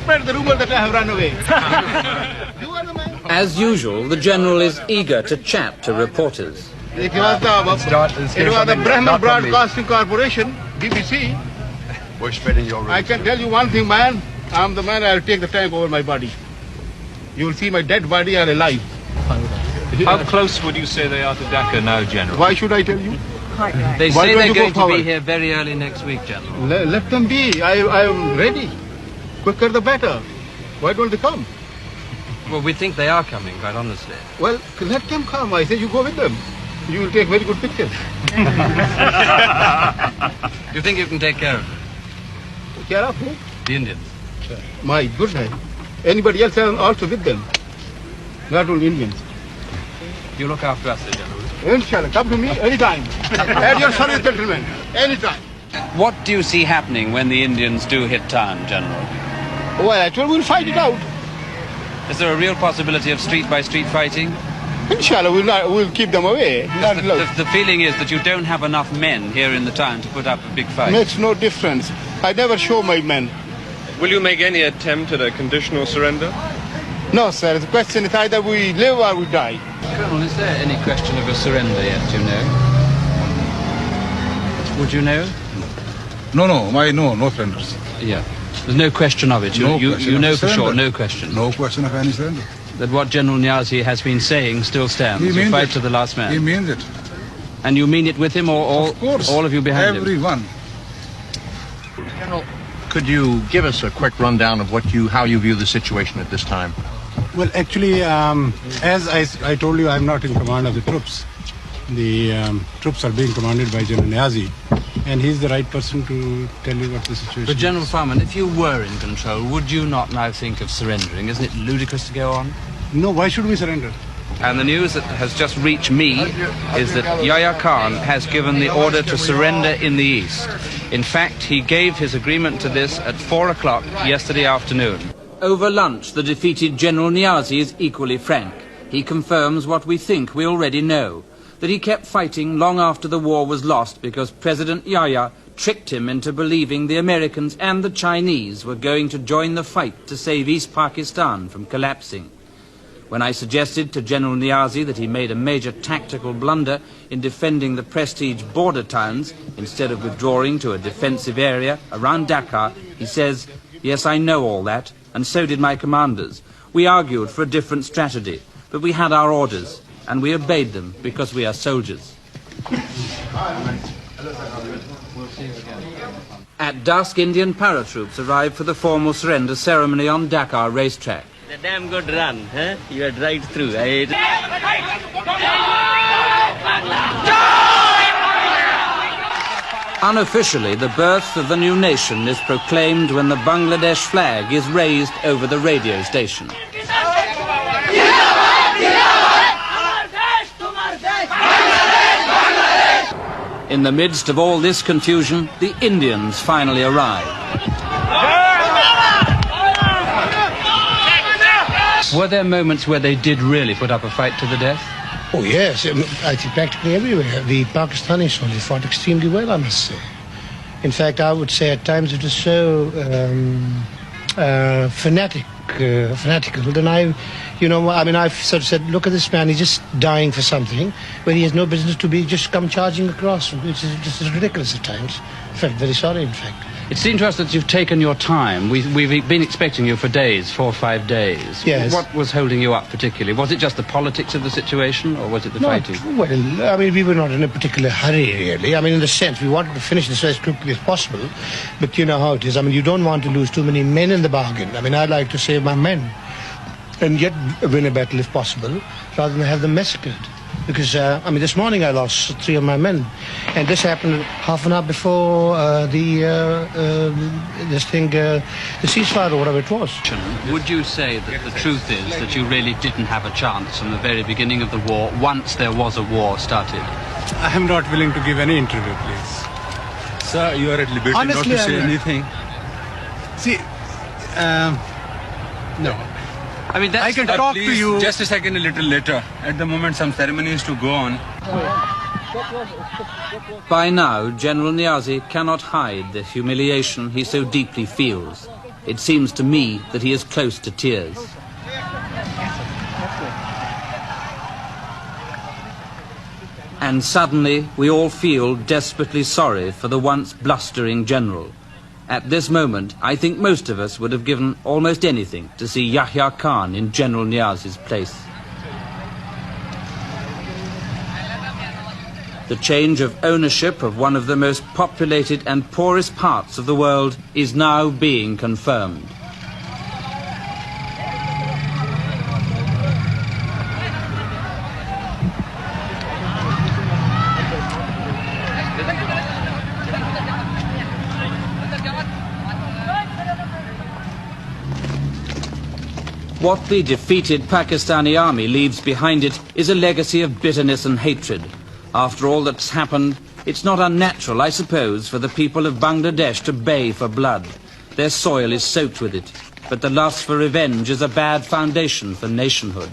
spread the rumor that I have run away. As usual, the General is eager to chat to reporters. It was the Brahman Broadcasting Corporation, BBC. We're spreading your rumors. I can tell you one thing, man. I'm the man, I'll take the tank over my body. You will see my dead body or alive. How close would you say they are to Dhaka now, General? Why should I tell you? They Why say don't they're you going go to be forward? here very early next week, General. Let them be. I am ready. Quicker the better. Why don't they come? Well, we think they are coming, quite honestly. Well, let them come. I say you go with them. You will take very good pictures. Do you think you can take care of them? Care of who? The Indians. My goodness. Anybody else also with them? Not only Indians. You look after us, General. Inshallah, come to me anytime. At your service, gentlemen. Anytime. What do you see happening when the Indians do hit town, General? Well, I told you we'll fight it out. Is there a real possibility of street-by-street fighting? Inshallah, we'll keep them away. The feeling is that you don't have enough men here in the town to put up a big fight. Makes no difference. I never show my men. Will you make any attempt at a conditional surrender? No, sir. The question is either we live or we die. Colonel, is there any question of a surrender yet, do you know? Would you know? No surrenders. Yeah. There's no question of it. You know for sure, no question. No question of any surrender. That what General Niazi has been saying still stands. He means fight it. to the last man. He means it. And you mean it with him, or Of course. all of you behind Everyone. General, could you give us a quick rundown of how you view the situation at this time? Well, actually, as I told you, I'm not in command of the troops. The troops are being commanded by General Niazi, and he's the right person to tell you what the situation But General is. Farman, if you were in control, would you not now think of surrendering? Isn't it ludicrous to go on? No, why should we surrender? And the news that has just reached me is that Yahya Khan has given the order to surrender in the east. In fact, he gave his agreement to this at 4 o'clock yesterday afternoon. Over lunch, the defeated General Niazi is equally frank. He confirms what we think we already know, that he kept fighting long after the war was lost because President Yahya tricked him into believing the Americans and the Chinese were going to join the fight to save East Pakistan from collapsing. When I suggested to General Niazi that he made a major tactical blunder in defending the prestige border towns instead of withdrawing to a defensive area around Dhaka, he says, "Yes, I know all that, and so did my commanders. We argued for a different strategy, but we had our orders, and we obeyed them because we are soldiers." At dusk, Indian paratroops arrived for the formal surrender ceremony on Dhaka racetrack. A damn good run, huh? You had right through. Unofficially, the birth of the new nation is proclaimed when the Bangladesh flag is raised over the radio station. In the midst of all this confusion, the Indians finally arrive. Were there moments where they did really put up a fight to the death? Oh yes, I think practically everywhere. The Pakistani soldiers fought extremely well, I must say. In fact, I would say at times it was so fanatical. Then I've sort of said, look at this man, he's just dying for something, where he has no business to be just come charging across, which is just ridiculous at times. I felt very sorry, in fact. It seemed to us that you've taken your time. We've been expecting you for days, 4 or 5 days. Yes. What was holding you up particularly? Was it just the politics of the situation, or was it the fighting? Well, we were not in a particular hurry, really. In the sense, we wanted to finish this as quickly as possible, but you know how it is. You don't want to lose too many men in the bargain. I like to save my men, and yet win a battle if possible, rather than have them massacred. Because, this morning I lost 3 of my men. And this happened half an hour before the ceasefire or whatever it was. Would you say that the truth is that you really didn't have a chance from the very beginning of the war, once there was a war started? I am not willing to give any interview, please. Sir, you are at liberty Honestly, not to say anything. See, no. I can talk to you. Just a second, a little later. At the moment, some ceremonies to go on. By now, General Niazi cannot hide the humiliation he so deeply feels. it seems to me that he is close to tears. And suddenly we all feel desperately sorry for the once blustering general. At this moment, I think most of us would have given almost anything to see Yahya Khan in General Niaz's place. The change of ownership of one of the most populated and poorest parts of the world is now being confirmed. What the defeated Pakistani army leaves behind it is a legacy of bitterness and hatred. After all that's happened, it's not unnatural, I suppose, for the people of Bangladesh to bay for blood. Their soil is soaked with it, but the lust for revenge is a bad foundation for nationhood.